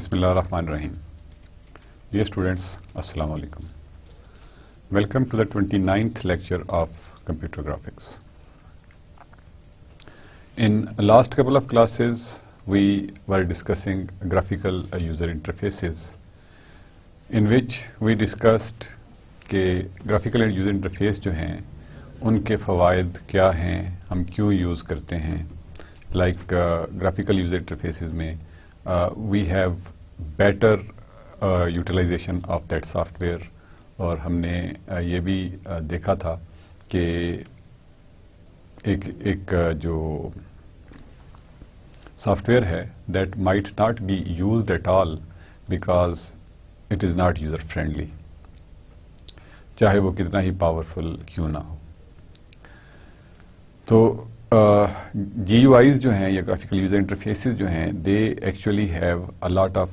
Bismillah ar-Rahman ar-Rahim. Dear students, Assalamu alaikum. Welcome to the 29th lecture of computer graphics. In last couple of classes, we were discussing graphical user interfaces, in which we discussed کہ graphical user interface جو ہیں ان کے فوائد کیا ہیں, ہم کیوں یوز کرتے ہیں. Like graphical user interfaces میں we have better utilization of that software, اور ہم نے یہ بھی دیکھا تھا کہ ایک جو سافٹ ویئر ہے that might not be used at all because it is not user friendly, چاہے وہ کتنا ہی پاورفل کیوں نہ ہو. تو جی یو آئیز جو ہیں یا گرافیکل یوزر انٹرفیسز جو ہیں they actually have a lot of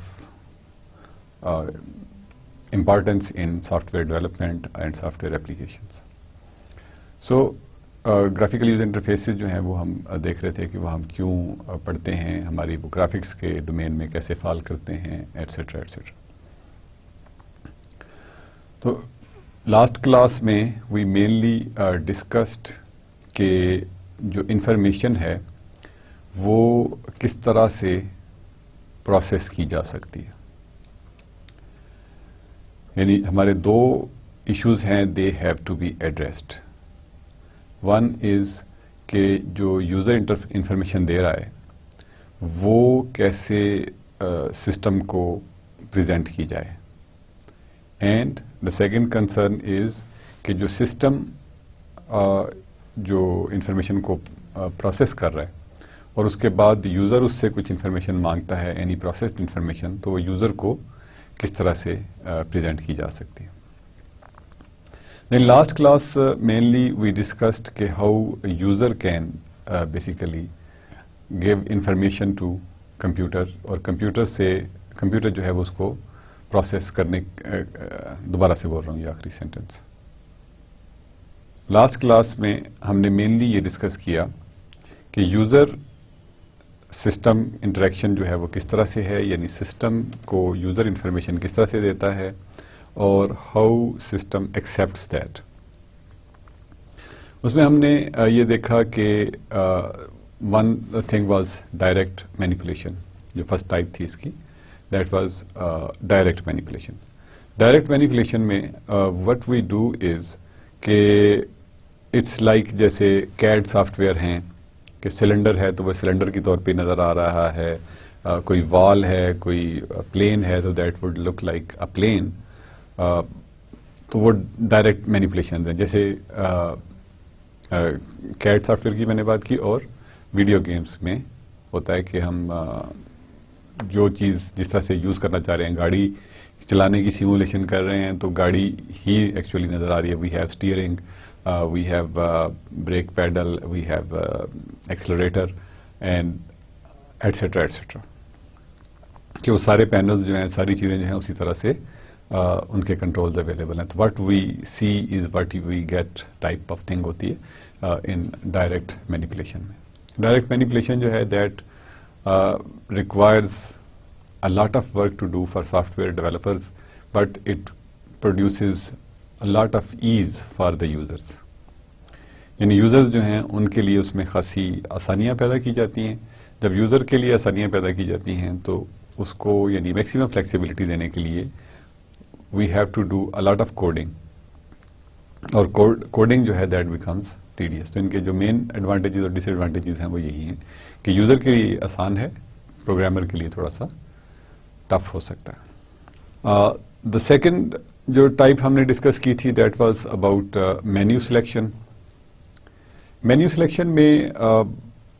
importance in soft where development and soft where applications. So graphical user interfaces جو ہیں وہ ہم دیکھ رہے تھے کہ وہ ہم کیوں پڑھتے ہیں, ہماری وہ گرافکس کے ڈومین میں کیسے فال کرتے ہیں, ایٹسیٹرا ایٹسیٹرا. تو لاسٹ کلاس میں وی مینلی ڈسکسڈ کہ جو انفارمیشن ہے وہ کس طرح سے پروسیس کی جا سکتی ہے. یعنی ہمارے دو ایشوز ہیں, they have to be addressed. One is کہ جو یوزر انفارمیشن دے رہا ہے وہ کیسے سسٹم کو پریزنٹ کی جائے, and the second concern is کہ جو سسٹم جو انفارمیشن کو پروسیس کر رہا ہے اور اس کے بعد یوزر اس سے کچھ انفارمیشن مانگتا ہے, اینی پروسیسڈ انفارمیشن, تو وہ یوزر کو کس طرح سے پریزنٹ کی جا سکتی ہے. In last class mainly we discussed کہ how a user can basically give information to computer, اور کمپیوٹر جو ہے وہ اس کو پروسیس کرنے, دوبارہ سے بول رہا ہوں یہ آخری سینٹنس. لاسٹ کلاس میں ہم نے مینلی یہ ڈسکس کیا کہ یوزر سسٹم انٹریکشن جو ہے وہ کس طرح سے ہے, یعنی سسٹم کو یوزر انفارمیشن کس طرح سے دیتا ہے اور ہاؤ سسٹم ایکسیپٹس دیٹ. اس میں ہم نے یہ دیکھا کہ one thing was direct manipulation, جو فرسٹ ٹائپ تھی اس کی, that was direct manipulation. Direct manipulation میں وٹ وی ڈو از کہ اٹس لائک جیسے کیڈ سافٹ ویئر ہیں کہ سلنڈر ہے تو وہ سلنڈر کی طور پہ نظر آ رہا ہے, کوئی وال ہے, کوئی پلین ہے تو that would look like a plane. تو وہ ڈائریکٹ مینیپولیشنز ہیں, جیسے کیڈ سافٹ ویئر کی میں نے بات کی, اور ویڈیو گیمز میں ہوتا ہے کہ ہم جو چیز جس طرح سے یوز کرنا چاہ رہے ہیں, گاڑی چلانے کی سیمولیشن کر رہے ہیں تو گاڑی ہی ایکچولی نظر آ رہی ہے. We have steering, we have brake pedal, we have accelerator and etcetera etcetera, کہ وہ سارے پینلز جو ہیں, ساری چیزیں جو ہیں اسی طرح سے ان کے کنٹرولز اویلیبل ہیں. تو what we see is what we get type of thing ہوتی ہے ان ڈائریکٹ مینیپولیشن میں. ڈائریکٹ مینیپولیشن جو ہے that requires a lot of work to do for software developers, but it produces a lot of ease for the users. یعنی users جو ہیں ان کے لیے اس میں خاصی آسانیاں پیدا کی جاتی ہیں. جب یوزر کے لیے آسانیاں پیدا کی جاتی ہیں تو اس کو یعنی میکسیمم فلیکسیبلٹی دینے کے لیے we have to do a lot of coding, اور کوڈنگ جو ہے دیٹ بیکمز ٹیڈیس. تو ان کے جو مین ایڈوانٹیجز اور ڈس ایڈوانٹیجز ہیں وہ یہی ہیں کہ یوزر کے لیے آسان ہے, پروگرامر کے لیے تھوڑا سا ٹف ہو سکتا ہے. دا سیکنڈ جو ٹائپ ہم نے ڈسکس کی تھی that was about menu selection. Menu selection میں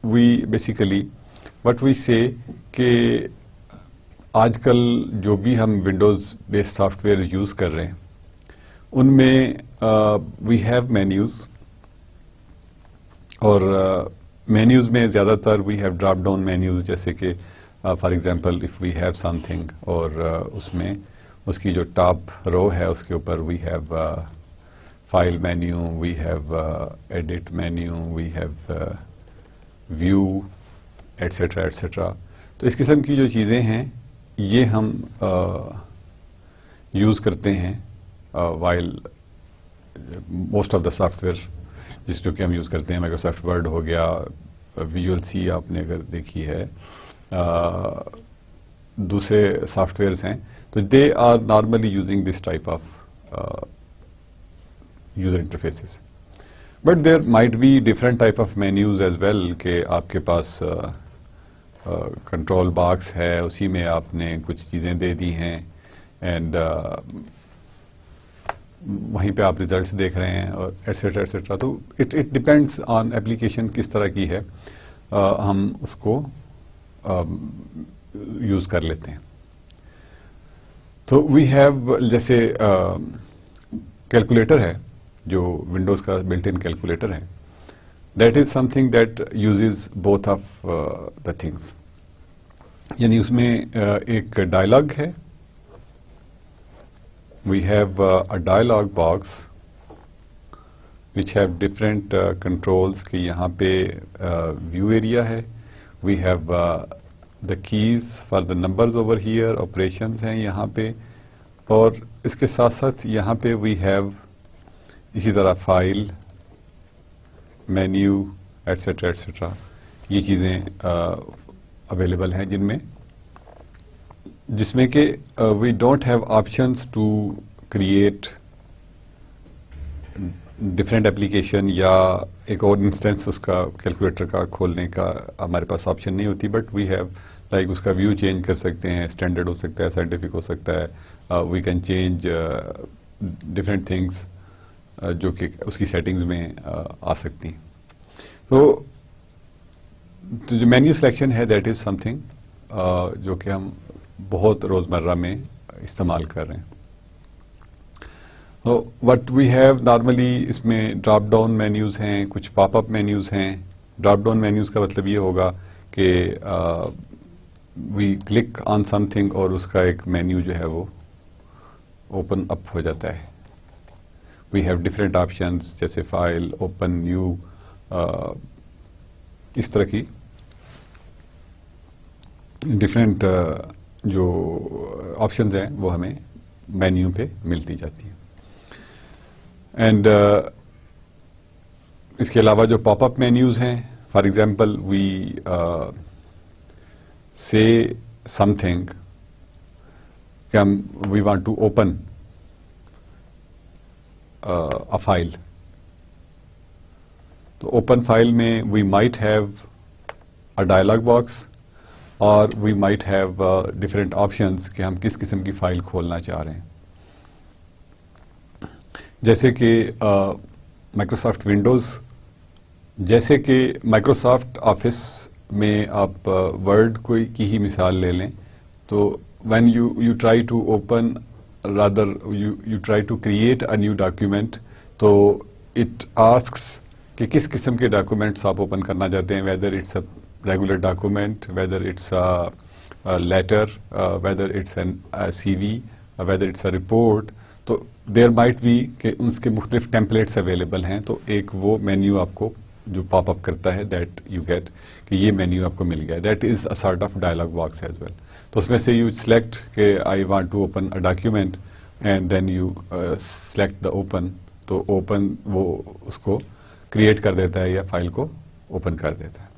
وی بیسیکلی وٹ وی سے کہ آج کل جو بھی ہم Windows based software use کر رہے ہیں ان میں وی ہیو مینیوز, اور مینیوز میں زیادہ تر we have drop down menus, جیسے کہ for example if we have something, اور اس میں اس کی جو ٹاپ رو ہے اس کے اوپر we have file menu, we have edit menu, we have view etcetera etcetera. تو اس قسم کی جو چیزیں ہیں یہ ہم یوز کرتے ہیں while most of the soft where جس جو کہ ہم یوز کرتے ہیں. مائکروسافٹ ورڈ ہو گیا, ویژول سی آپ نے اگر دیکھی ہے, دوسرے سافٹ ویئرس ہیں, تو they are normally using this type of user interfaces. But there might be different type of menus as well کہ آپ کے پاس کنٹرول باکس ہے, اسی میں آپ نے کچھ چیزیں دے دی ہیں اینڈ وہیں پہ آپ ریزلٹس دیکھ رہے ہیں اور ایٹسٹرا ایٹسٹرا. تو اٹ ڈپینڈس آن ایپلیکیشن کس طرح کی ہے, ہم اس کو یوز کر لیتے ہیں. تو وی ہیو جیسے کیلکولیٹر ہے جو ونڈوز کا بلٹ ان کیلکولیٹر ہے, that is some thing that uses both of the things. یعنی اس میں ایک ڈائلاگ ہے, we have a dialog box which have different controls کہ یہاں پہ view area ہے, we have the keys for the numbers over here, operations ہیں یہاں پہ, اور اس کے ساتھ ساتھ یہاں پہ we have اسی طرح فائل, مینیو ایٹسٹرا ایٹسٹرا, یہ چیزیں اویلیبل ہیں جس میں کہ we don't have options to create different application یا ایک اور انسٹنس اس کا کیلکولیٹر کا کھولنے کا ہمارے پاس آپشن نہیں ہوتی. بٹ وی ہیو لائک اس کا ویو چینج کر سکتے ہیں, اسٹینڈرڈ ہو سکتا ہے, سائنٹیفک ہو سکتا ہے, we can change different things جو کہ اس کی سیٹنگز میں آ سکتی ہیں. تو جو مینیو سلیکشن ہے دیٹ از سم تھنگ جو کہ ہم بہت روزمرہ میں استعمال کر رہے ہیں. وٹ وی ہیو نارملی اس میں ڈراپ ڈاؤن مینیوز ہیں, کچھ پاپ اپ مینیوز ہیں. ڈراپ ڈاؤن مینیوز کا مطلب یہ ہوگا کہ we click on some thing اور اس کا ایک مینیو جو ہے وہ اوپن اپ ہو جاتا ہے. وی ہیو ڈفرینٹ آپشنس جیسے فائل, اوپن, نیو, اس طرح کی ڈفرینٹ جو آپشنز ہیں وہ ہمیں مینیو پہ ملتی جاتی ہیں. اینڈ اس کے علاوہ جو پاپ اپ مینیوز ہیں, for example we say something کہ we want to open a file. تو اوپن فائل میں we might have a dialog box اور we might have different options کہ ہم کس قسم کی فائل کھولنا چاہ رہے ہیں. جیسے کہ مائکروسافٹ ونڈوز, جیسے کہ مائکروسافٹ آفس میں آپ ورڈ کی ہی مثال لے لیں, تو when you try to open rather you try to create a new document, تو it asks کہ کس قسم کے ڈاکومنٹس آپ اوپن کرنا چاہتے ہیں, whether it's a regular document, whether it's a letter, whether it's a CV, whether it's a report. تو there might be کہ اس کے مختلف ٹیمپلیٹس اویلیبل ہیں. تو ایک وہ مینیو آپ کو جو پاپ اپ کرتا ہے that you get کہ یہ مینیو آپ کو مل گیا, that is a sort of dialog box as well. تو اس میں سے یو سلیکٹ کہ I want to open a document and then you select the open, تو اوپن وہ اس کو کریٹ کر دیتا ہے یا فائل کو اوپن کر دیتا ہے.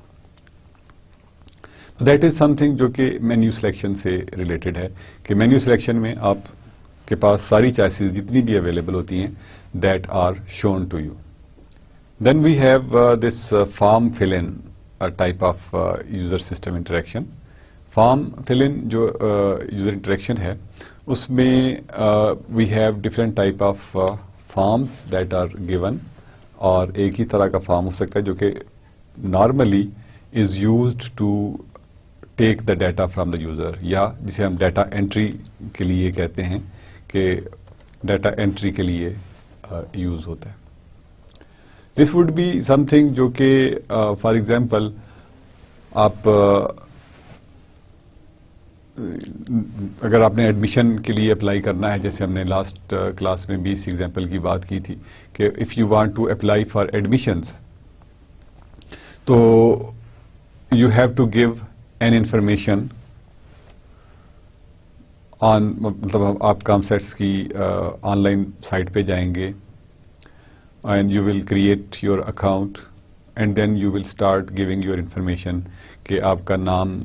دیٹ از سم تھنگ جو کہ مینیو سلیکشن سے ریلیٹڈ ہے کہ مینیو سلیکشن میں آپ کے پاس ساری چوائسیز جتنی بھی اویلیبل ہوتی ہیں that are shown to you. Then we have this form fill in type of user system interaction. Form fill in جو یوزر انٹریکشن ہے اس میں we have different type of forms that are given, اور ایک ہی طرح کا form ہو سکتا ہے جو کہ normally is used to take the data from the user, یا جسے ہم ڈیٹا انٹری کے لیے کہتے ہیں کہ ڈیٹا انٹری کے لیے یوز ہوتا ہے. This would be something جو کہ فار ایگزامپل آپ اگر آپ نے ایڈمیشن کے لیے اپلائی کرنا ہے, جیسے ہم نے لاسٹ کلاس میں بھی اس ایگزامپل کی بات کی تھی کہ if you want to apply for admissions, تو you have to give an information مطلب آپ کام سیٹس کی آن لائن سائٹ پہ جائیں گے and you will create your account and then you will start giving your information کہ آپ کا نام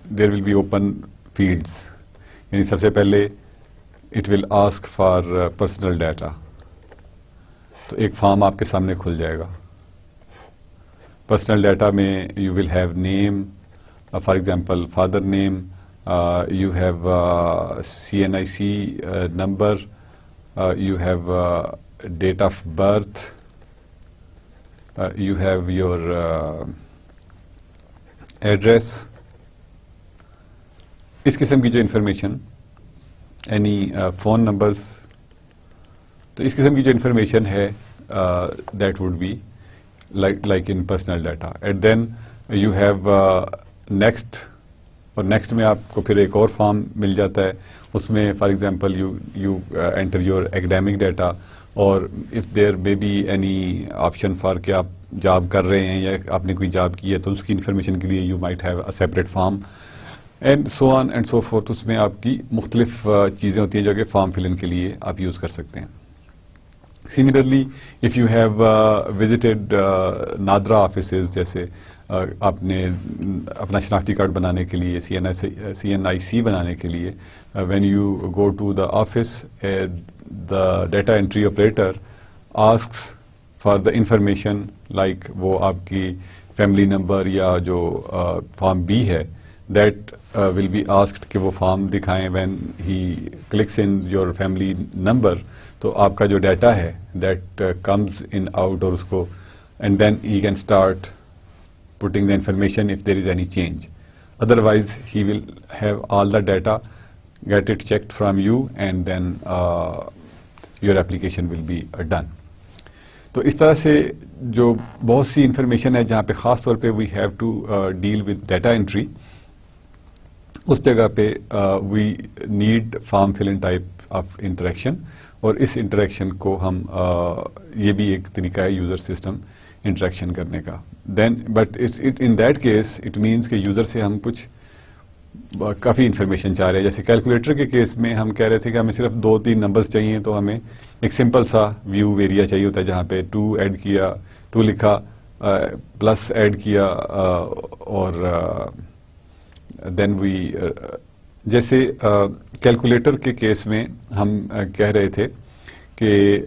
there will be open fields. یعنی سب سے پہلے it will ask for personal data. تو ایک فارم آپ کے سامنے کھل جائے گا. پرسنل ڈیٹا میں you will have name, for example father name, you have CNIC number, you have date of birth, you have your address. اس قسم کی جو انفارمیشن, اینی فون نمبرز, تو اس قسم کی جو انفارمیشن ہے that would be like in personal data. And then you have next, اور نیکسٹ میں آپ کو پھر ایک اور فارم مل جاتا ہے. اس میں for example you enter your academic data, اور if there may be any option for کہ آپ جاب کر رہے ہیں یا آپ نے کوئی جاب کی ہے تو اس کی انفارمیشن کے لیے you might have a separate form, and so on and so forth. اس میں آپ کی مختلف چیزیں ہوتی ہیں جو کہ فارم فل ان کے لیے آپ یوز کر سکتے ہیں. Similarly if you have visited NADRA offices, جیسے آپ نے اپنا شناختی کارڈ بنانے کے لیے, CNIC بنانے کے لیے, when you go to the office, the data entry operator asks for the information, like وہ آپ کی فیملی نمبر یا جو فارم بی ہے دیٹ ول بی آسکڈ کہ وہ فارم دکھائیں. When he clicks in your family number تو آپ کا جو ڈیٹا ہے دیٹ کمز ان آؤٹ, اور اس کو and then he can start putting the information if there is any change. Otherwise he will have all the data, get it checked from you, and then your application will be done. تو اس طرح سے جو بہت سی information ہے جہاں پہ خاص طور پہ we have to deal with data entry, اس جگہ پہ we need form fill in type of interaction, اور اس انٹریکشن کو ہم یہ بھی ایک طریقہ ہے یوزر سسٹم انٹریکشن کرنے کا. Then but in that case it means کہ یوزر سے ہم کچھ کافی انفارمیشن چاہ رہے ہیں. جیسے کیلکولیٹر کے کیس میں ہم کہہ رہے تھے کہ ہمیں صرف 2-3 نمبرز چاہیے, تو ہمیں ایک سمپل سا ویو ایریا چاہیے ہوتا ہے جہاں پہ 2 ایڈ کیا, 2 لکھا, پلس ایڈ کیا, اور دین وی جیسے کیلکولیٹر کے کیس میں ہم کہہ رہے تھے کہ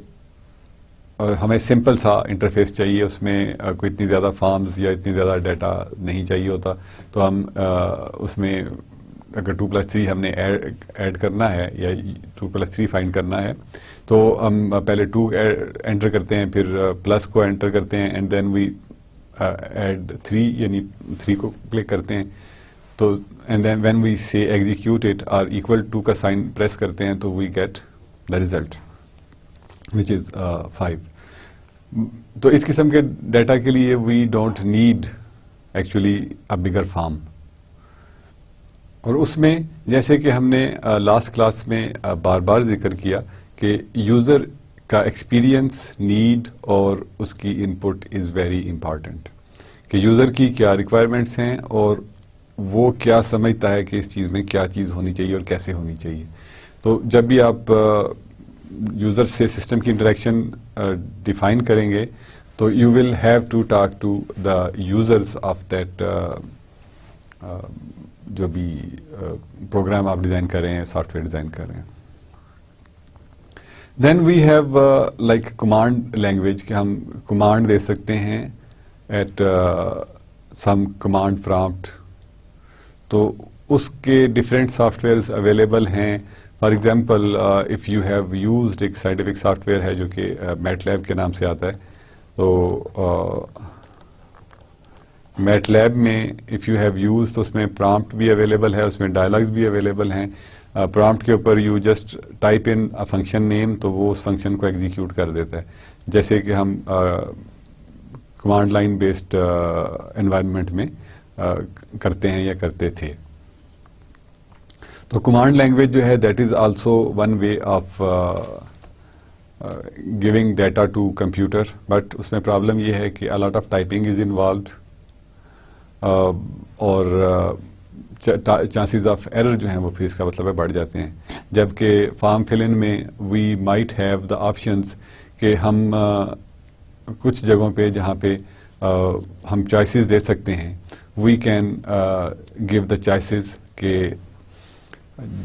ہمیں سمپل سا انٹرفیس چاہیے, اس میں کوئی اتنی زیادہ فارمز یا اتنی زیادہ ڈیٹا نہیں چاہیے ہوتا. تو ہم اس میں اگر 2+3 ہم نے ایڈ کرنا ہے یا 2+3 فائنڈ کرنا ہے تو ہم پہلے 2 انٹر کرتے ہیں, پھر پلس کو انٹر کرتے ہیں, اینڈ دین وی ایڈ 3 یعنی 3 کو کلک کرتے ہیں. تو and then when we say execute it اور equal to کا سائن پریس کرتے ہیں تو we get the result which is 5. تو اس قسم کے ڈیٹا کے لیے we don't need actually a bigger form. اور اس میں جیسے کہ ہم نے لاسٹ کلاس میں بار بار ذکر کیا کہ یوزر کا ایکسپیرئنس, نیڈ اور اس کی ان پٹ از ویری امپارٹنٹ, کہ یوزر کی کیا ریکوائرمنٹس ہیں اور وہ کیا سمجھتا ہے کہ اس چیز میں کیا چیز ہونی چاہیے اور کیسے ہونی چاہیے. تو جب بھی آپ یوزر سے سسٹم کی انٹریکشن ڈیفائن کریں گے تو you will have to talk to the users of that جو بھی پروگرام آپ ڈیزائن کر رہے ہیں, سافٹ ویئر ڈیزائن کر رہے ہیں. Then we have like command language, کہ ہم کمانڈ دے سکتے ہیں ایٹ سم کمانڈ پرامپٹ. تو اس کے ڈفرینٹ سافٹ ویئرز اویلیبل ہیں. For example if you have used, ایک سائنٹیفک سافٹ ویئر ہے جو کہ میٹ لیب کے نام سے آتا ہے. تو میٹ لیب میں اف یو ہیو یوز تو اس میں پرامپٹ بھی اویلیبل ہے, اس میں ڈائلاگز بھی اویلیبل ہیں. پرامپٹ کے اوپر you just type in function name, تو وہ اس فنکشن کو ایگزیکیوٹ کر دیتا ہے, جیسے کہ ہم کمانڈ لائن بیسڈ انوائرمنٹ میں کرتے ہیں یا کرتے تھے. تو کمانڈ لینگویج جو ہے that is also one way of giving data to computer, but اس میں پرابلم یہ ہے کہ a lot of typing is involved, اور چانسز آف ایرر جو ہیں وہ پھر اس کا مطلب ہے بڑھ جاتے ہیں. جبکہ فارم فل ان میں we might have the options کہ ہم کچھ جگہوں پہ جہاں پہ ہم چوائسیز دے سکتے ہیں, we can give the choices کہ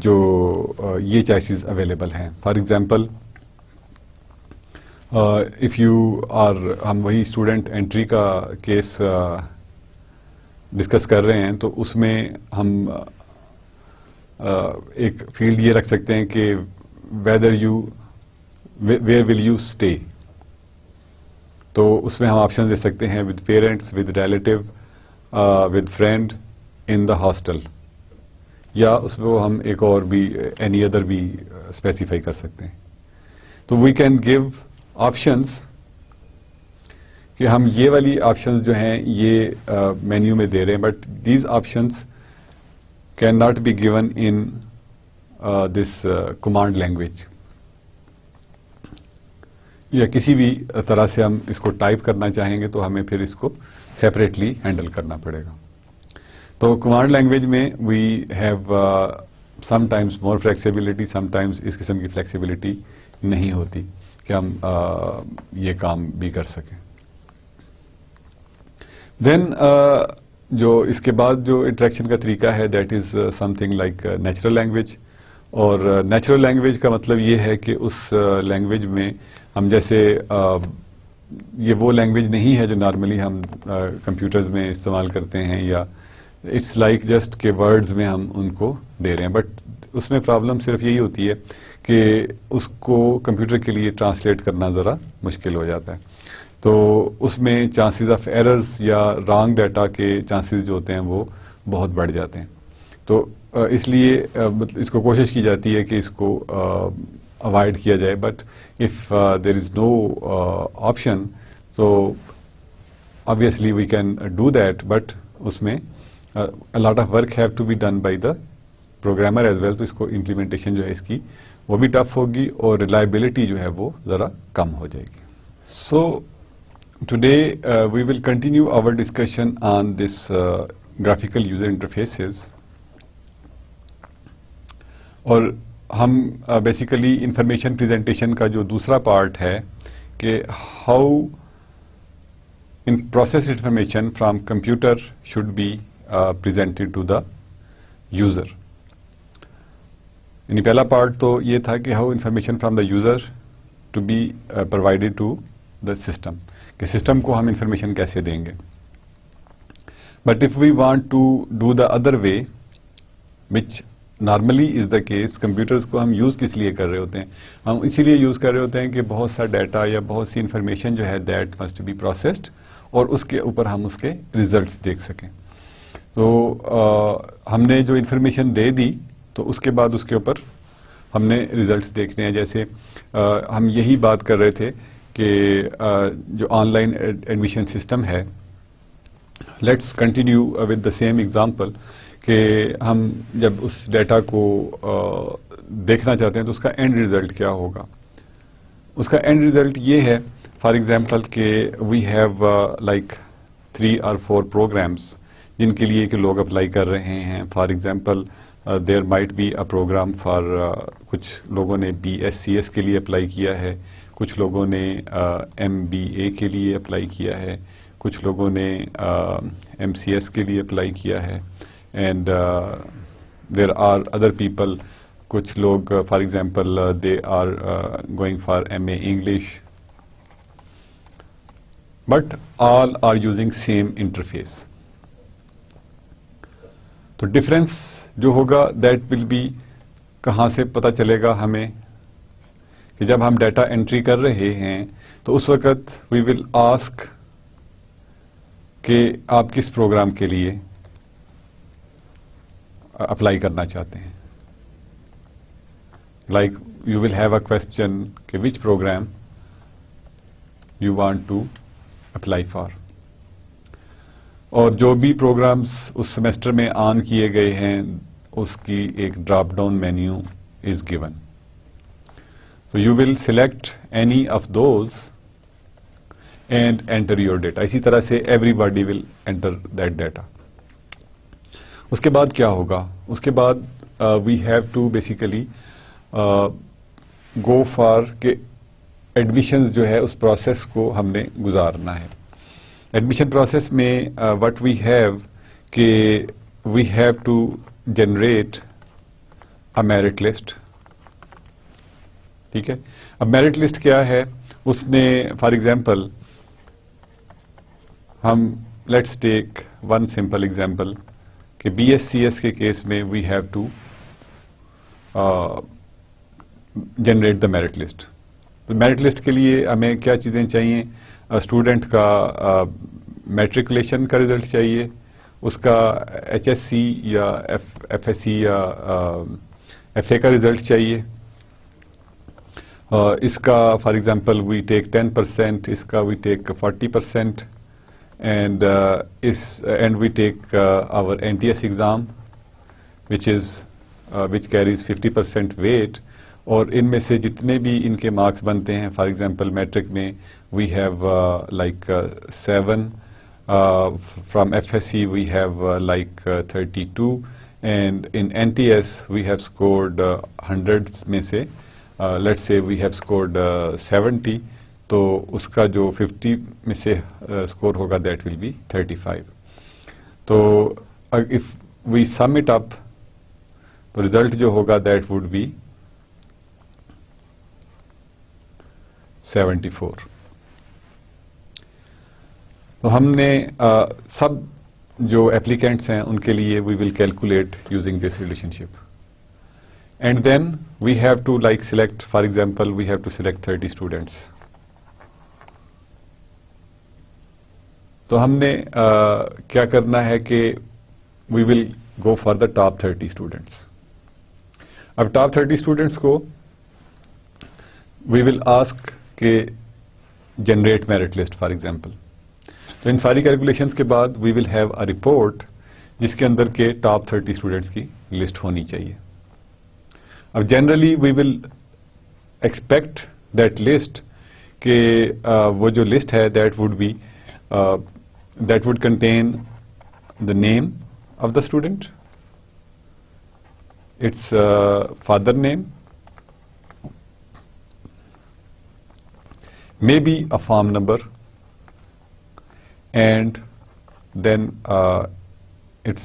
جو یہ چوائسیز اویلیبل ہیں. For example if you are, ہم وہی اسٹوڈنٹ انٹری کا کیس ڈسکس کر رہے ہیں, تو اس میں ہم ایک فیلڈ یہ رکھ سکتے ہیں کہ ویئر ول یو اسٹے. تو اس میں ہم آپشن دے سکتے ہیں with parents, with relative, with friend in the hostel, یا اس میں وہ ہم ایک اور بھی اینی ادر بھی اسپیسیفائی کر سکتے ہیں. تو وی کین گیو آپشنس کہ ہم یہ والی آپشنز جو ہیں یہ مینیو میں دے رہے ہیں, but these options can not be given in this command language, یا کسی بھی طرح سے ہم اس کو ٹائپ کرنا چاہیں گے تو ہمیں پھر اس کو سیپریٹلی ہینڈل کرنا پڑے گا. تو کمانڈ لینگویج میں we have sometimes more flexibility, sometimes اس قسم کی فلیکسیبلٹی نہیں ہوتی کہ ہم یہ کام بھی کر سکیں. دین جو اس کے بعد جو انٹریکشن کا طریقہ ہے that is some thing like natural language. اور نیچرل لینگویج کا مطلب یہ ہے کہ اس لینگویج میں ہم جیسے یہ وہ لینگویج نہیں ہے جو نارملی ہم کمپیوٹرز میں استعمال کرتے ہیں, یا اٹس لائک جسٹ کہ ورڈز میں ہم ان کو دے رہے ہیں, بٹ اس میں پرابلم صرف یہی ہوتی ہے کہ اس کو کمپیوٹر کے لیے ٹرانسلیٹ کرنا ذرا مشکل ہو جاتا ہے. تو اس میں چانسز آف ایررز یا رانگ ڈیٹا کے چانسز جو ہوتے ہیں وہ بہت بڑھ جاتے ہیں. تو اس لیے اس کو کوشش کی جاتی ہے کہ اس کو اوائڈ کیا جائے, but if there is no option تو obviously we can do that, but اس میں a lot of work have to be done by the programmer as well. تو اس کو implementation جو ہے اس کی وہ بھی ٹف ہوگی اور reliability جو ہے وہ ذرا کم ہو جائے گی. So today we will continue our discussion on this graphical user interfaces. اور ہم بیسیکلی انفارمیشن پریزنٹیشن کا جو دوسرا پارٹ ہے کہ how in process information from computer should be presented to the user. یعنی پہلا پارٹ تو یہ تھا کہ how information from the user to be provided to the system, کہ سسٹم کو ہم انفارمیشن کیسے دیں گے. But if we want to do the other way which normally is the case, computers کو ہم یوز کس لیے کر رہے ہوتے ہیں, ہم اسی لیے یوز کر رہے ہوتے ہیں کہ بہت سا ڈیٹا یا بہت سی انفارمیشن جو ہے دیٹ مسٹ بی پروسیسڈ, اور اس کے اوپر ہم اس کے ریزلٹس دیکھ سکیں. تو ہم نے جو انفارمیشن دے دی تو اس کے بعد اس کے اوپر ہم نے ریزلٹس دیکھنے ہیں. جیسے ہم یہی بات کر رہے تھے کہ جو آن لائن ایڈمیشن سسٹم ہے, let's continue with the same example, کہ ہم جب اس ڈیٹا کو دیکھنا چاہتے ہیں تو اس کا اینڈ ریزلٹ کیا ہوگا. اس کا اینڈ ریزلٹ یہ ہے فار ایگزامپل کہ we have like 3 or 4 programs جن کے لیے کہ لوگ اپلائی کر رہے ہیں. For example there might be a program for, کچھ لوگوں نے BScs کے لیے اپلائی کیا ہے, کچھ لوگوں نے MBA کے لیے اپلائی کیا ہے, کچھ لوگوں نے MCS کے لیے اپلائی کیا ہے, and there are other people, کچھ لوگ for example they are going for MA English, but all are using same interface. تو ڈفرینس جو ہوگا دیٹ ول بی, کہاں سے پتہ چلے گا ہمیں کہ جب ہم ڈیٹا انٹری کر رہے ہیں تو اس وقت وی ول آسک کہ آپ کس پروگرام کے لیے اپلائی کرنا چاہتے ہیں. Like you will have a question کہ which program you want to apply for, اور جو بھی پروگرامز اس سیمسٹر میں آن کیے گئے ہیں اس کی ایک drop down menu is given. So you will select any of those and enter your data. اسی طرح سے everybody will enter that data. اس کے بعد کیا ہوگا؟ اس کے بعد we have to basically go for کہ ایڈمیشنز جو ہے اس پروسیس کو ہم نے گزارنا ہے. ایڈمیشن پروسیس میں وٹ وی ہیو کہ we have to generate a merit list. ٹھیک ہے. اب میرٹ لسٹ کیا ہے؟ اس نے فار ایگزامپل ہم let's take one simple example کہ بی ایس سی ایس کے کیس میں we have to generate the merit list. تو میرٹ لسٹ کے لیے ہمیں کیا چیزیں چاہیے؟ اسٹوڈنٹ کا میٹریکولیشن کا رزلٹ چاہیے، اس کا ایچ ایس سی یا ایف ایس سی یا ایف اے کا رزلٹ چاہیے، اس کا فار ایگزامپل وی ٹیک 10%، اس کا we take 40%، and we take our NTS exam which carries 50% weight. اور ان میں سے جتنے بھی ان کے مارکس بنتے ہیں، فار ایگزامپل میٹرک میں we have like 7، from FSC we have like 32، and in NTS we have scored 100 میں سے let's say we have scored 70، تو اس کا جو 50 میں سے اسکور ہوگا دیٹ ول بی 35. تو if we some it up تو ریزلٹ جو ہوگا دیٹ وڈ بی 74. تو ہم نے سب جو اپلیکینٹس ہیں ان کے لیے we will calculate using this relationship, and then we have to like select, for example we have to select 30 students. تو ہم نے کیا کرنا ہے کہ we will go for the top 30 students. اب ٹاپ 30 اسٹوڈینٹس کو وی ول آسک کہ generate merit list for example. تو ان ساری کیلکولیشنس کے بعد وی ول ہیو اے رپورٹ جس کے اندر کے ٹاپ 30 اسٹوڈینٹس کی لسٹ ہونی چاہیے. اب generally we will expect that list کہ وہ جو لسٹ ہے that would contain the name of the student, its father name, maybe a form number, and then its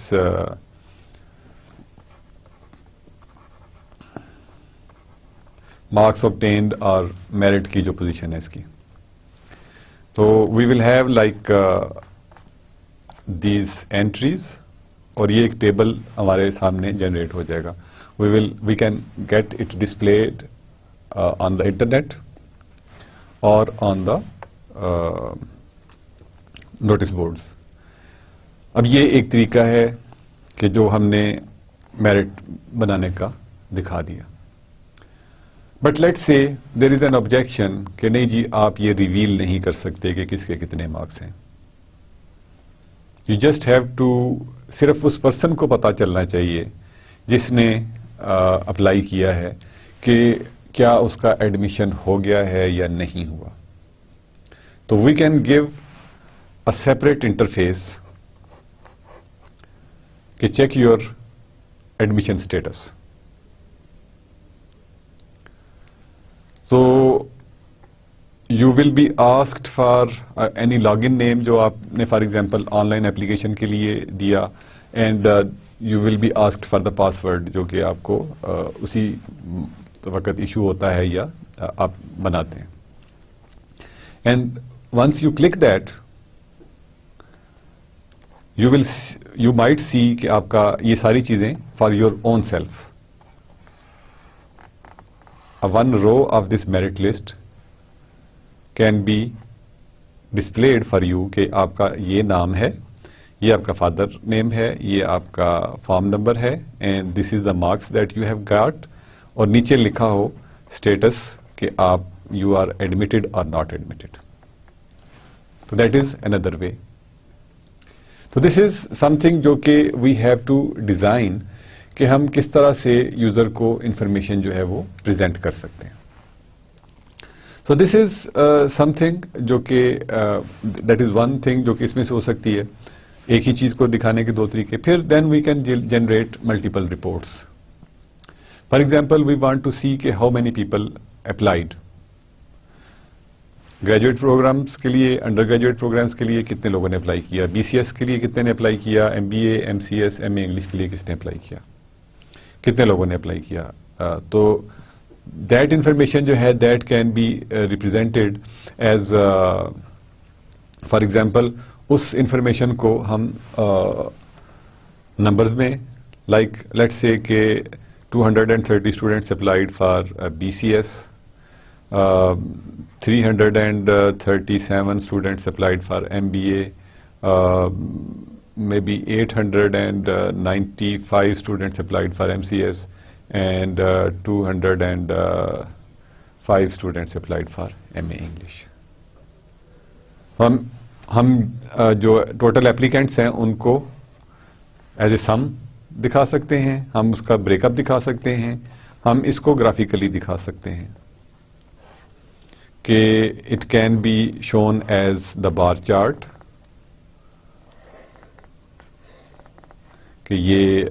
marks obtained or merit کی جو پوزیشن ہے اس کی. تو we will have like these entries، اور یہ ایک ٹیبل ہمارے سامنے جنریٹ ہو جائے گا. we can get it displayed on the internet اور آن دا نوٹس بورڈز. اب یہ ایک طریقہ ہے کہ جو ہم نے میرٹ بنانے کا دکھا دیا. بٹ لیٹ سے دیر از این آبجیکشن کہ نہیں جی آپ یہ ریویل نہیں کر سکتے کہ کس کے کتنے مارکس ہیں. یو جسٹ ہیو ٹو، صرف اس پرسن کو پتا چلنا چاہیے جس نے اپلائی کیا ہے کہ کیا اس کا ایڈمیشن ہو گیا ہے یا نہیں ہوا. تو we can give a separate interface کہ چیک یور ایڈمیشن اسٹیٹس. تو you will be asked for any log in name جو آپ نے for example online application کے لیے دیا، and you will be asked for the password جو کہ آپ کو اسی وقت ایشو ہوتا ہے یا آپ بناتے ہیں. And once you click that you might see کہ آپ کا یہ ساری چیزیں for your own self. One row of this merit list can be displayed for you کہ آپ کا یہ نام ہے، یہ آپ کا فادر نیم ہے، یہ آپ کا فارم نمبر ہے، and this is the marks that you have got, اور نیچے لکھا ہو اسٹیٹس کہ آپ you are admitted or not admitted. تو دیٹ از اندر وے. تو دس از سم تھنگ جو کہ وی ہیو ٹو ڈیزائن کہ ہم کس طرح سے یوزر کو انفارمیشن جو ہے وہ پریزنٹ کر سکتے ہیں. سو دس از سم تھنگ جو کہ دیٹ از ون تھنگ جو کہ اس میں سے ہو سکتی ہے. ایک ہی چیز کو دکھانے کے دو طریقے. پھر then we can generate multiple reports. For example we want to see کہ how many people applied. Graduate programs کے لیے, انڈر گریجویٹ پروگرامس کے لیے کتنے لوگوں نے اپلائی کیا, بی سی ایس کے لیے کتنے نے اپلائی کیا, M B a, M C S, M A English کے لیے کس نے اپلائی کیا, کتنے لوگوں نے اپلائی کیا. تو دیٹ انفارمیشن جو ہے that can be represented as, for example اس انفارمیشن کو ہم نمبرز میں, لائک لیٹس سے کہ 230 students applied for B C S, 337 students applied for MBA, maybe 895 students applied for MCS, and 205 students applied for MA English. ہم جو total applicants ہیں ان کو as a سم دکھا سکتے ہیں, ہم اس کا بریک اپ دکھا سکتے ہیں, ہم اس کو گرافیکلی دکھا سکتے ہیں کہ it can be shown as the bar chart, کہ یہ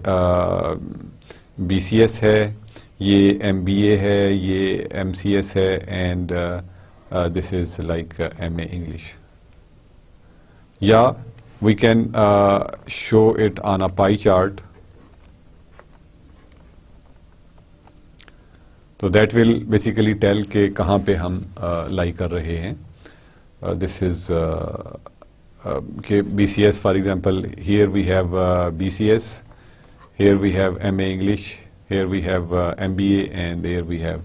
بی سی ایس ہے, یہ ایم بی اے ہے, یہ ایم سی ایس ہے, and this is like M A English. یا we can show it on a pie chart. تو that will basically tell کہ کہاں پہ ہم لائی کر رہے ہیں. دس از کہ B C S for example, here we have B C S, here we have M A English, here we have M B A, and here we have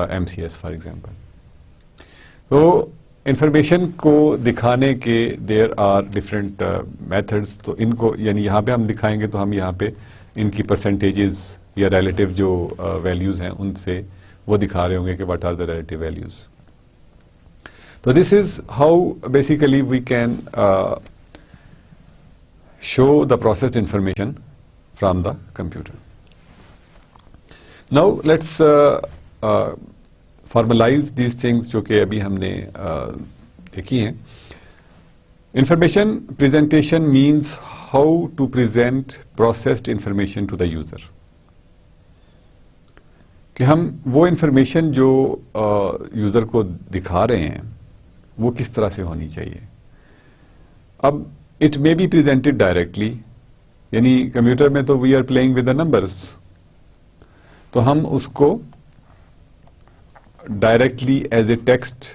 M C S for example. تو information کو دکھانے کے there are different methods. تو ان کو یعنی یہاں پہ ہم دکھائیں گے تو ہم یہاں پہ ان کی پرسنٹیجز یا ریلیٹیو جو ویلیوز ہیں ان سے وہ دکھا رہے ہوں گے کہ what are the relative values. تو this is how basically we can show the processed information from the computer. Now let's formalize these things جو کہ ابھی ہم نے دیکھی ہیں. Information presentation means how to present processed information to the user. کہ ہم وہ انفارمیشن جو یوزر کو دکھا رہے ہیں وہ کس طرح سے ہونی چاہیے. اب it may be presented directly, یعنی کمپیوٹر میں تو we are playing with the numbers, تو ہم اس کو ڈائریکٹلی ایز اے ٹیکسٹ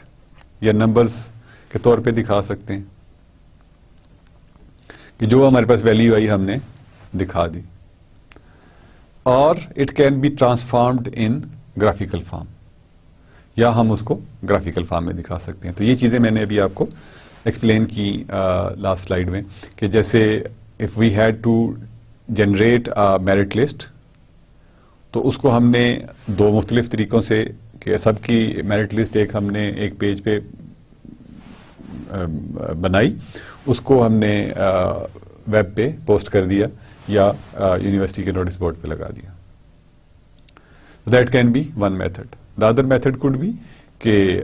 یا نمبرس کے طور پہ دکھا سکتے ہیں کہ جو ہمارے پاس ویلیو آئی ہم نے دکھا دی. اور it can be transformed in graphical form, یا ہم اس کو گرافیکل فارم میں دکھا سکتے ہیں. تو یہ چیزیں میں نے ابھی آپ کو ایکسپلین کی لاسٹ سلائیڈ میں, کہ جیسے if we had to generate merit list, تو اس کو ہم نے دو مختلف طریقوں سے, کہ سب کی میرٹ لسٹ ایک ہم نے ایک پیج پہ بنائی, اس کو ہم نے ویب پہ پوسٹ کر دیا یا یونیورسٹی کے نوٹس بورڈ پہ لگا دیا. That can be one method. The other method could be کہ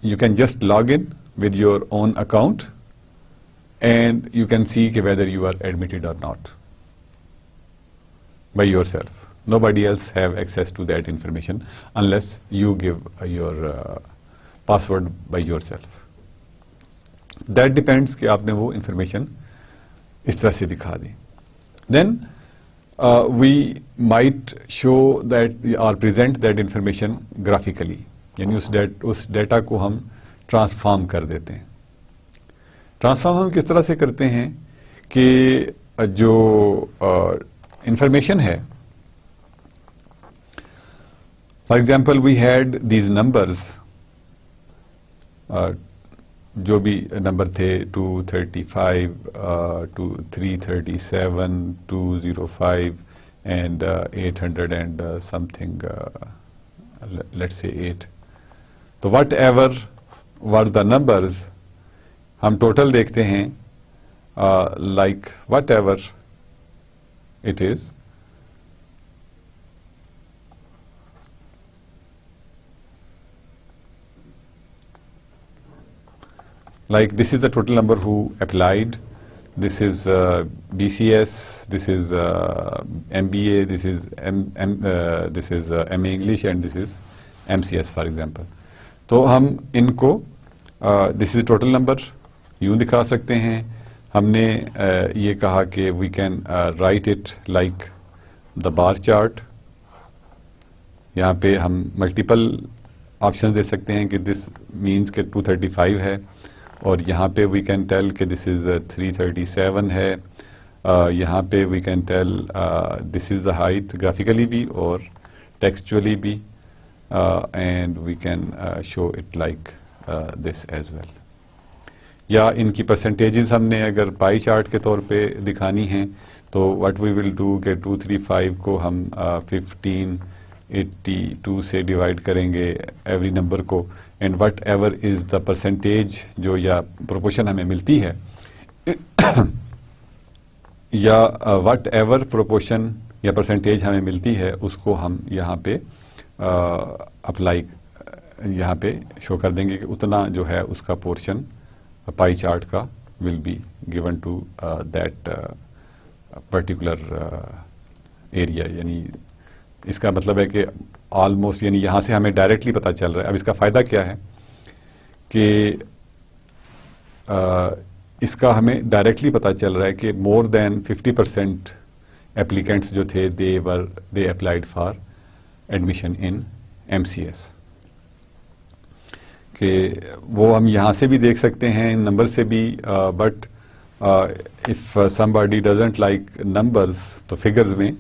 you can just log in with your own account and you can see کہ whether you are admitted or not by yourself. Nobody else have access to that information unless you give your password by yourself. That depends کہ آپ نے وہ information اس طرح سے دکھا دی. Then we might show that or present that information graphically. یعنی اس data کو ہم ٹرانسفارم کر دیتے ہیں. ٹرانسفارم ہم کس طرح سے کرتے ہیں کہ جو انفارمیشن ہے, for example we had these numbers, جو بھی نمبر تھے 235, 337, 205 and 800 and something, let's say 8. تو whatever were the numbers, ہم ٹوٹل دیکھتے ہیں like whatever it is, like this is the total number who applied, this is BCS, this is MBA, this is this is MA English, and this is MCS for example. تو ہم ان کو this is total number یوں دکھا سکتے ہیں. ہم نے یہ کہا کہ we can write it like the bar chart. یہاں پہ ہم ملٹیپل آپشن دے سکتے ہیں کہ دس مینس کہ 235 ہے, اور یہاں پہ وی کین ٹیل کہ دس از 337 ہے. یہاں پہ we can tell this is the height graphically بھی اور ٹیکسچولی بھی, and we can show it like this as well. یا ان کی پرسنٹیجز ہم نے اگر پائی چارٹ کے طور پہ دکھانی ہیں تو وٹ وی ول ڈو کہ 235 کو ہم 1582 سے ڈیوائڈ کریں گے ایوری نمبر کو, and what ever is the percentage جو یا پروپورشن ہمیں ملتی ہے یا وٹ ایور پروپورشن یا پرسنٹیج ہمیں ملتی ہے اس کو ہم یہاں پہ اپلائی یہاں پہ شو کر دیں گے کہ اتنا جو ہے اس کا پورشن پائی چارٹ کا will be given to that particular area. یعنی اس کا مطلب ہے کہ آلموسٹ یعنی یہاں سے ہمیں ڈائریکٹلی پتہ چل رہا ہے. اب اس کا فائدہ کیا ہے کہ اس کا ہمیں ڈائریکٹلی پتہ چل رہا ہے کہ مور دین 50% اپلیکینٹس جو تھے they applied for admission in MCS. کہ وہ ہم یہاں سے بھی دیکھ سکتے ہیں نمبر سے بھی, but if some body doesn't like numbers تو فگرز میں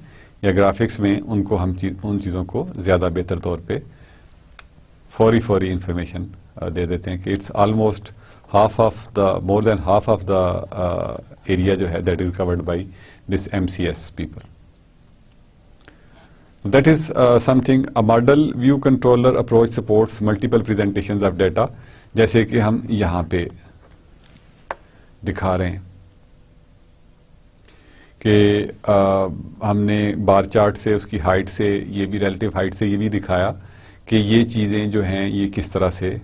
یا گرافکس میں ان کو ہم ان چیزوں کو زیادہ بہتر طور پہ فوری انفارمیشن دے دیتے ہیں کہ it's almost more than half of the area جو ہے that is covered by this MCS people. That is something a model view controller approach supports multiple presentations of data. جیسے کہ ہم یہاں پہ دکھا رہے ہیں کہ ہم نے بار چارٹ سے اس کی ہائٹ سے یہ بھی ریلیٹو ہائٹ سے یہ بھی دکھایا کہ یہ چیزیں جو ہیں یہ کس طرح سے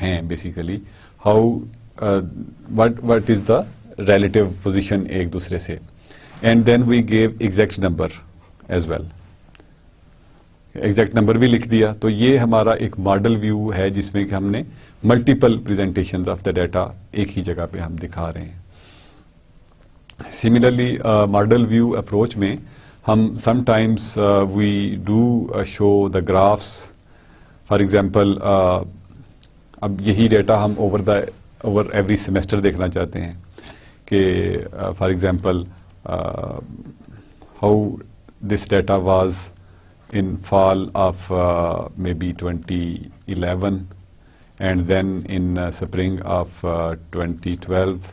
ہیں basically how what is the relative position ایک دوسرے سے, and then we give exact number as well. Exact number بھی لکھ دیا. تو یہ ہمارا ایک ماڈل ویو ہے جس میں کہ ہم نے multiple presentations of the data ایک ہی جگہ پہ ہم دکھا رہے ہیں. سملرلی ماڈل ویو اپروچ میں ہم sometimes we do show the graphs. For example اب یہی ڈیٹا ہم اوور ایوری سیمسٹر دیکھنا چاہتے ہیں کہ for example how this data was in fall of maybe 2011, and then in spring of 2012,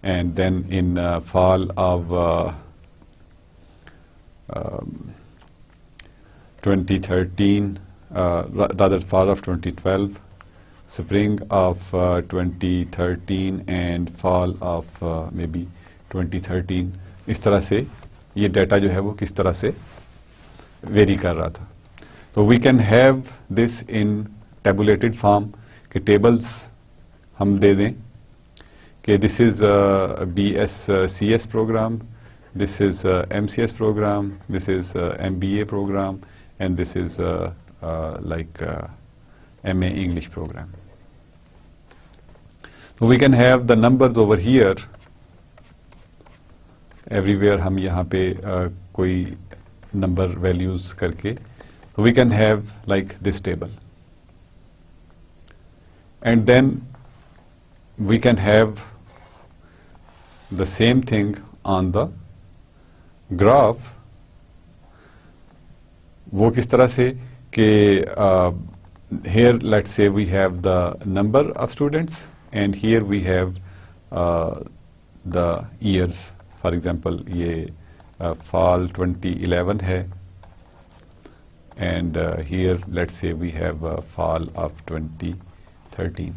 and then in fall of 2013, rather fall of 2012, spring of 2013 and fall of maybe 2013. اس طرح سے یہ data جو ہے وہ کس طرح سے ویری کر رہا تھا. تو we can have this in tabulated form کہ ٹیبلز ہم دے دیں کہ this is BScs program, this is MCS program, this is MBA program, and this is like MA English program. So we can have the numbers over here everywhere. ہم یہاں پہ کوئی number values کر کے we can have like this table, and then we can have the same thing on the graph. وہ کس طرح سے کہ here let's say we have the number of students and here we have the years. For example یہ fall 2011 ہے, and here let's say we have fall of 2013.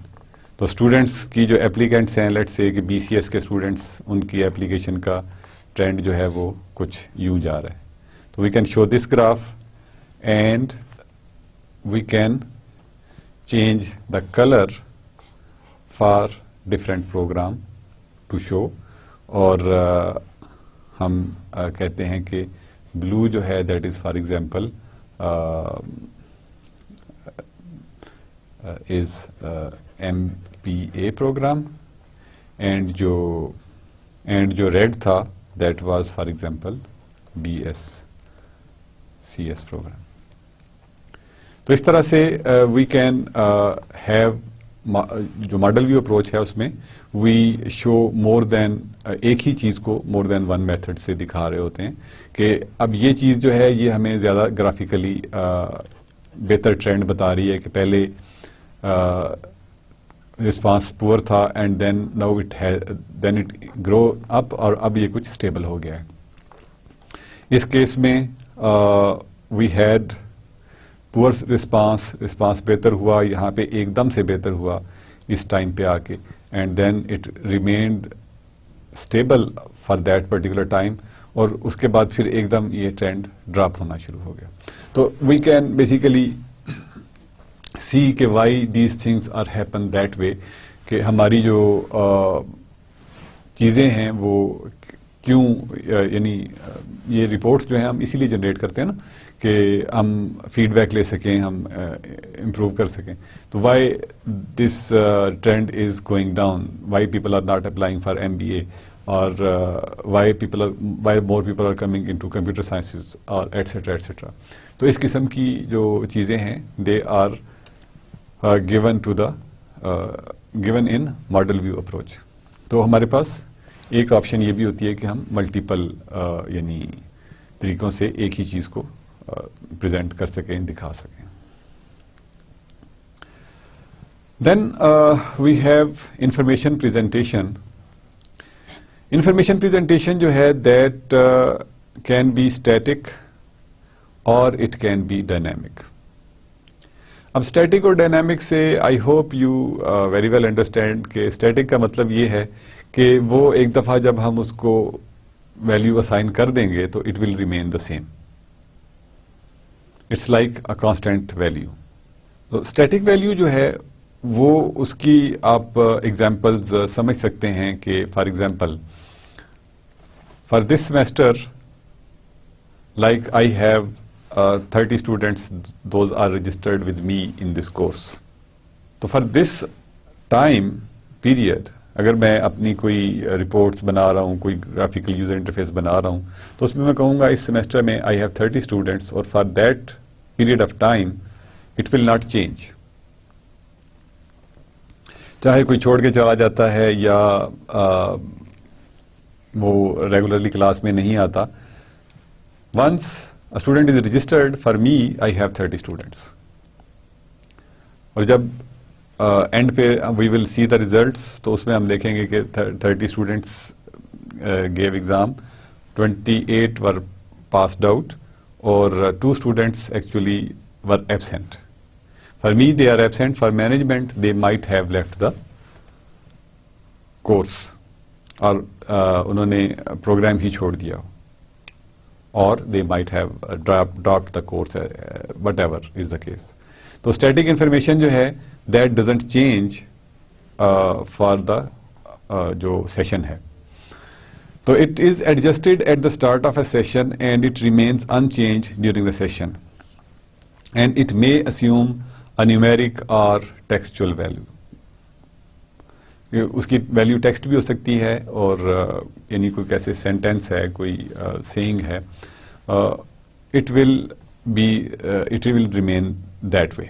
تو students کی جو اپلیکینٹس ہیں لیٹس سے کہ BCS کے students ان کی application کا ٹرینڈ جو ہے وہ کچھ یوں جا رہا ہے. تو we can show this graph and we can change the colour for different program to show اور ہم کہتے ہیں کہ بلو جو ہے that is for example is MPA program, and جو ریڈ تھا that was for example BScs program. تو اس طرح سے وی کین ہیو, جو ماڈل ویو اپروچ ہے اس میں وی شو مور دین, ایک ہی چیز کو مور دین ون میتھڈ سے دکھا رہے ہوتے ہیں کہ اب یہ چیز جو ہے یہ ہمیں زیادہ گرافیکلی بہتر ٹرینڈ بتا رہی ہے کہ پہلے رسپانس پور تھا and then now then it grew up, اور اب یہ کچھ اسٹیبل ہو گیا ہے. اس کیس میں وی ہیڈ پور رسپانس بہتر ہوا, یہاں پہ ایک دم سے بہتر ہوا اس ٹائم پہ آ کے, and then it remained stable for that particular time, اور اس کے بعد پھر ایک دم یہ ٹرینڈ ڈراپ ہونا شروع ہو گیا. تو وی کین بیسیکلی سی کہ why these things are happen that way, کہ ہماری جو چیزیں ہیں وہ کیوں, یعنی یہ رپورٹس جو ہیں ہم اسی لیے جنریٹ کرتے ہیں نا کہ ہم فیڈ بیک لے سکیں, ہم امپروو کر سکیں. تو why this trend is going down, why people are not applying for MBA, اور why more people are coming into computer sciences اور ایٹسٹرا ایٹسٹرا. تو اس قسم کی جو چیزیں ہیں they are given in model view approach. تو ہمارے پاس ایک آپشن یہ بھی ہوتی ہے کہ ہم ملٹیپل یعنی طریقوں سے ایک ہی چیز کو پریزنٹ کر سکیں, دکھا سکیں. Then we have information presentation. Information presentation جو ہے دیٹ کین بی اسٹیٹک اور اٹ کین بی ڈائنامک. اب اسٹیٹک اور ڈائنامک سے I hope you very well understand کہ اسٹیٹک کا مطلب یہ ہے کہ وہ ایک دفعہ جب ہم اس کو ویلیو اسائن کر دیں گے تو it will remain the same, it's like a constant value. تو اسٹیٹک ویلیو جو ہے وہ اس کی آپ ایگزامپلز سمجھ سکتے ہیں کہ for example for this semester like I have 30 students, those are registered with me in this course. تو for this time period اگر میں اپنی کوئی رپورٹس بنا رہا ہوں, کوئی گرافیکل یوزر انٹرفیس بنا رہا ہوں, تو اس میں کہوں گا اس سیمسٹر میں I have 30 students, اور for that period of time it will not change. چاہے کوئی چھوڑ کے چلا جاتا ہے یا وہ ریگولرلی کلاس میں نہیں آتا, once a student is registered, for me I have 30 students. اور جب اینڈ پہ we will see the results, تو اس میں ہم دیکھیں گے کہ 30 students gave exam, 28 were passed out, اور 2 students actually were absent. For me they are absent, for management they might have left the course, اور انہوں نے پروگرام ہی چھوڑ دیا, or they might have dropped the course, whatever is the case. تو static information جو ہے that doesn't change for the جو session ہے. تو it is adjusted at the start of a session and it remains unchanged during the session, and it may assume a numeric or textual value. اس کی value text بھی ہو سکتی ہے, اور یعنی کوئی کیسے سینٹینس ہے, کوئی سیئنگ ہے, it will remain that way.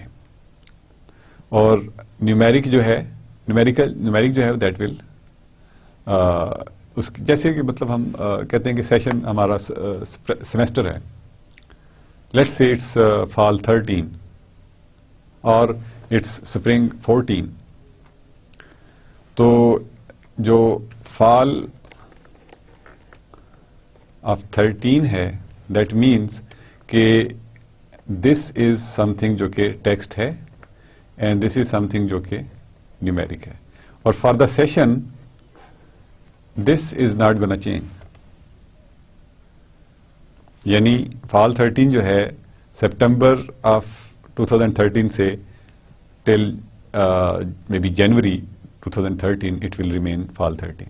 اور نیومیرک جو ہے دیٹ ول اس جیسے کہ مطلب ہم کہتے ہیں کہ سیشن ہمارا سیمسٹر ہے, لیٹس سے اٹس فال 13 اور اٹس اسپرنگ 14. تو جو فال آف 13 ہے دیٹ مینس کہ دس از سم تھنگ جو کہ ٹیکسٹ ہے, and this is some thing جو کہ نیومیرک ہے. اور for the session this is not gonna change. یعنی فال 13 جو ہے سپٹمبر آف 2013 سے till maybe January 2013 it will remain fall 13.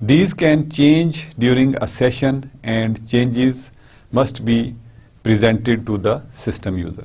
These can change during a session and changes must be presented to the system user.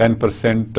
10%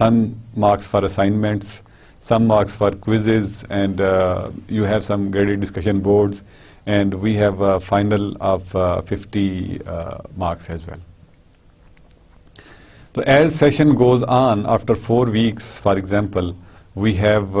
some marks for assignments, some marks for quizzes, and you have some graded discussion boards, and we have a final of 50 marks as well. So as session goes on, after 4 weeks, for example, we have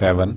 7,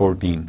14,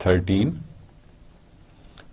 13,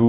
2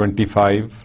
25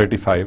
35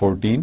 14,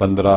15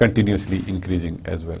continuously increasing as well.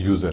user,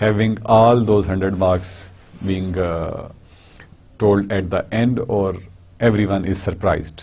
having all those 100 marks being told at the end or everyone is surprised.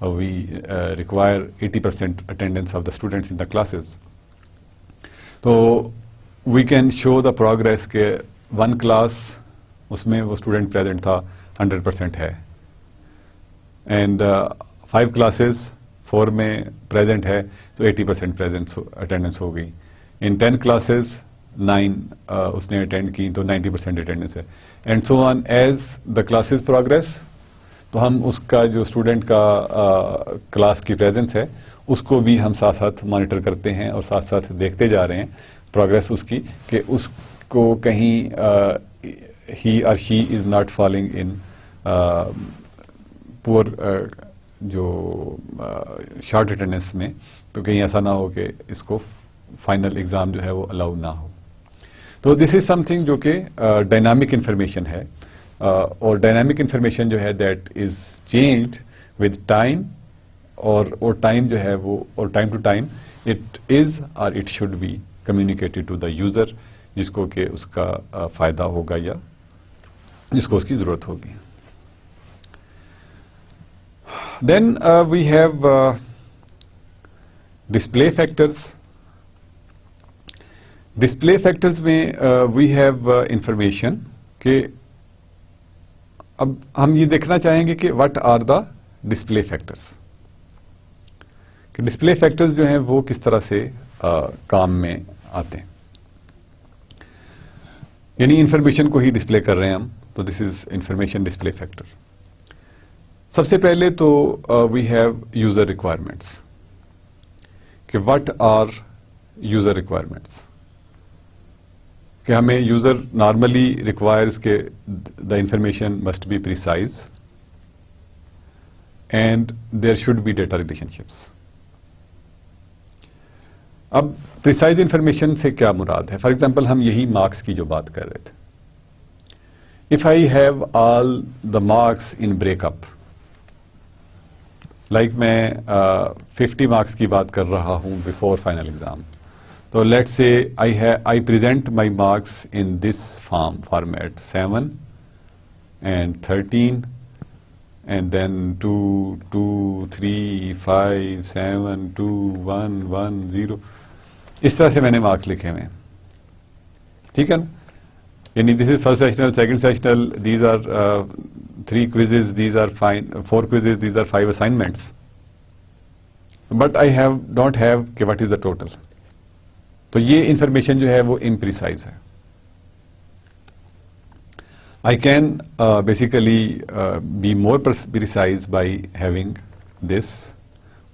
we require 80% attendance of the students in the classes. تو we can show the progress کہ one class اس میں وہ student present تھا 100% ہے, and 5 classes 4 میں present ہے تو 80% attendance ہو گئی. ان 10 classes 9 اس نے اٹینڈ کی تو 90% اٹینڈنس ہے, and so on as the classes progress. تو ہم اس کا جو اسٹوڈنٹ کا کلاس کی پریزنس ہے اس کو بھی ہم ساتھ ساتھ مانیٹر کرتے ہیں اور ساتھ ساتھ دیکھتے جا رہے ہیں پروگرس اس کی, کہ اس کو کہیں he or she is not falling in poor جو شارٹ اٹینڈنس میں, تو کہیں ایسا نہ ہو کہ اس کو فائنل ایگزام جو ہے وہ الاؤ نہ ہو. تو دس از سم تھنگ جو کہ ڈائنامک انفارمیشن ہے, اور ڈائنامک انفارمیشن جو ہے that is changed with time, اور ٹائم جو ہے وہ اور time to time it is اور it should be communicated to the user, جس کو کہ اس کا فائدہ ہوگا یا جس کو اس کی ضرورت ہوگی. Then we have display factors. Display factors میں وی ہیو انفارمیشن کہ اب ہم یہ دیکھنا چاہیں گے کہ what are the display factors, کہ ڈسپلے فیکٹرز جو ہیں وہ کس طرح سے کام میں آتے ہیں, یعنی انفارمیشن کو ہی ڈسپلے کر رہے ہیں ہم, تو this is information display factor. سب سے پہلے تو وی ہیو یوزر ریکوائرمنٹس, کہ واٹ آر یوزر ریکوائرمنٹس, کہ ہمیں یوزر نارملی ریکوائرز کہ the information must be precise and there should be data relationships. اب پریسائز انفارمیشن سے کیا مراد ہے؟ فار ایگزامپل ہم یہی مارکس کی جو بات کر رہے تھے. If I have all the marks in breakup, like میں 50 marks کی بات کر رہا ہوں before final exam, تو let's say I present my marks in this format 7 and 13 and then 2, 2, 3, 5, 7, 2, 1, 1, 0. اس طرح سے میں نے مارکس لکھے ہوئے ہیں, ٹھیک ہے نا. یعنی this is first sessional, second sessional, these are 3 quizzes, these are 4 quizzes, these are 5 assignments. But I don't have کہ what is the total. تو یہ انفارمیشن جو ہے وہ imprecise ہے. I can basically be more precise by having this,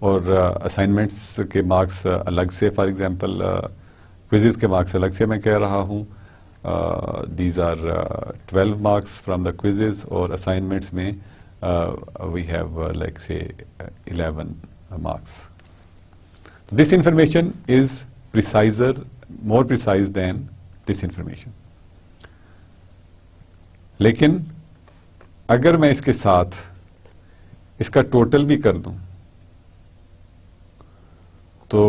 اور assignments کے marks الگ سے, فار ایگزامپل quizzes کے مارکس الگ سے میں کہہ رہا ہوں. These are 12 marks from the quizzes, اور assignments میں we have like say 11 marks. So this information is more precise than this information. لیکن اگر میں اس کے ساتھ اس کا ٹوٹل بھی کر دوں تو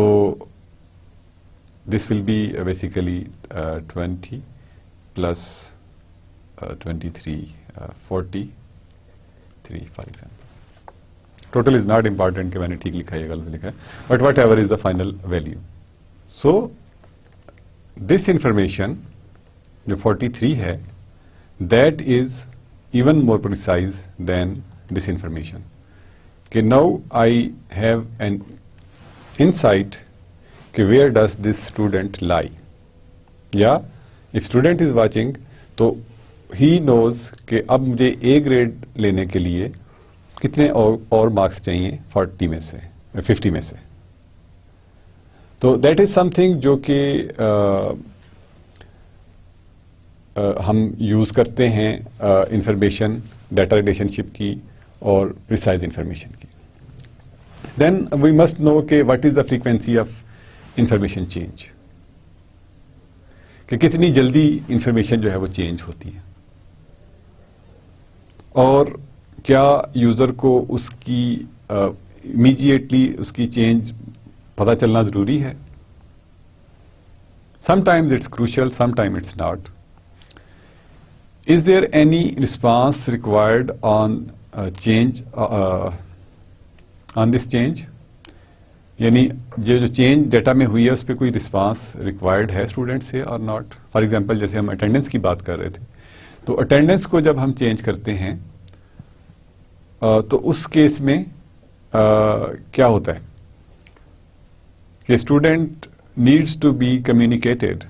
this will be basically 20 plus 23, 43 for example. Total is not important کہ میں نے ٹھیک لکھا ہے غلط لکھا ہے, but whatever is the final value. So this information جو 43 ہے, that is even more precise than this information. کہ now I have an insight کہ where does this student lie. یا if student is watching تو he knows کہ اب مجھے A grade لینے کے لیے کتنے اور مارکس چاہیے 40 میں سے 50 میں سے. تو that is something جو کہ ہم یوز کرتے ہیں انفارمیشن ڈیٹا ریلیشن شپ کی اور پریسائز انفارمیشن کی. دین وی مسٹ نو کہ what is the frequency of information change, کہ کتنی جلدی انفارمیشن جو ہے وہ چینج ہوتی ہے, اور کیا یوزر کو اس کی امیڈیٹلی اس کی چینج پتہ چلنا ضروری ہے. Sometimes it's crucial, sometime it's not. Is there any response required on change on this change, یعنی جو چینج ڈیٹا میں ہوئی ہے اس پہ کوئی رسپانس ریکوائرڈ ہے اسٹوڈنٹ سے اور ناٹ. فار ایگزامپل جیسے ہم اٹینڈنس کی بات کر رہے تھے، تو اٹینڈنس کو جب ہم چینج کرتے ہیں تو اس کیس میں کیا ہوتا ہے کہ student needs to be communicated,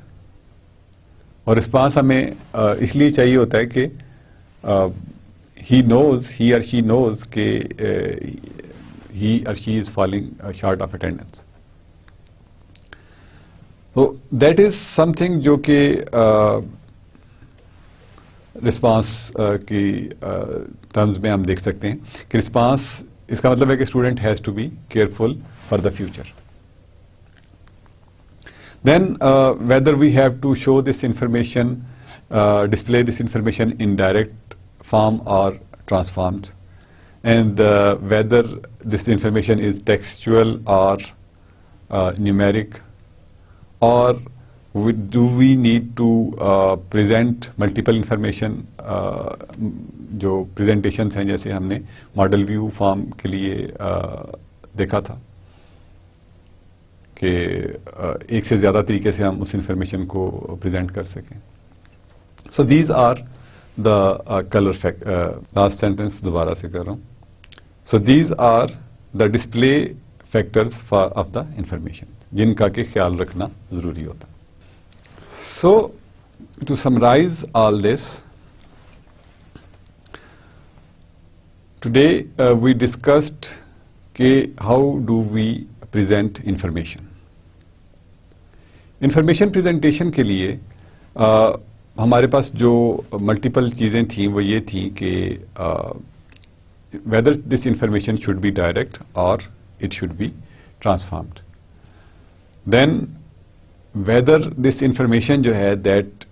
اور رسپانس ہمیں اس لیے چاہیے ہوتا ہے کہ ہی اور شی نوز کہ he or she is falling short of attendance. So that is something جو کہ رسپانس کی ٹرمز میں ہم دیکھ سکتے ہیں کہ رسپانس اس کا مطلب ہے کہ student has to be careful for the future. Then whether we have to show this information display this information in direct form or transformed, and whether this information is textual or numeric, or do we need to present multiple information. جو presentations ہیں جیسے ہم نے model wave form کے لیے دیکھا تھا کہ ایک سے زیادہ طریقے سے ہم اس انفارمیشن کو پریزنٹ کر سکیں. So these are the color last sentence دوبارہ سے کر رہا ہوں. So these are the display factors of the information جن کا کہ خیال رکھنا ضروری ہوتا. So to summarize all this, today we discussed کہ how do we present information. Information presentation کے لیے ہمارے پاس جو ملٹیپل چیزیں تھیں وہ یہ تھیں کہ whether this information should be direct or it should be transformed. Then whether this information جو ہے that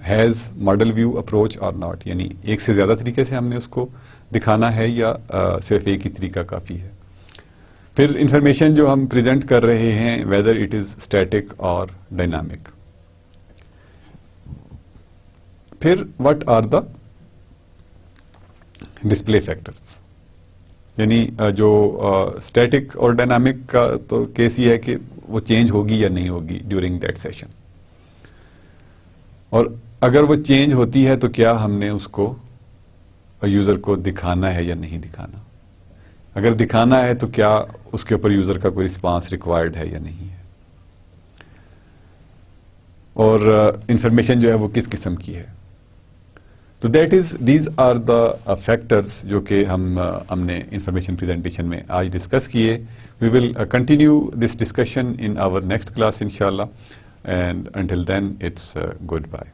has model view approach or not, یعنی ایک سے زیادہ طریقے سے ہم نے اس کو دکھانا ہے یا صرف ایک ہی طریقہ کافی ہے. پھر انفارمیشن جو ہم پریزنٹ کر رہے ہیں whether it is static or dynamic. پھر what are the display factors, یعنی جو اسٹیٹک اور ڈائنامک کا تو کیس یہ ہے کہ وہ چینج ہوگی یا نہیں ہوگی ڈیورنگ دیٹ سیشن, اور اگر وہ چینج ہوتی ہے تو کیا ہم نے اس کو یوزر کو دکھانا ہے یا نہیں دکھانا. اگر دکھانا ہے تو کیا اس کے اوپر یوزر کا کوئی رسپانس ریکوائرڈ ہے یا نہیں ہے, اور انفارمیشن جو ہے وہ کس قسم کی ہے. تو دیز آر دا فیکٹرز جو کہ ہم نے انفارمیشن پریزنٹیشن میں آج ڈسکس کیے. We will continue this discussion in our next class انشاءاللہ, and until then it's good bye.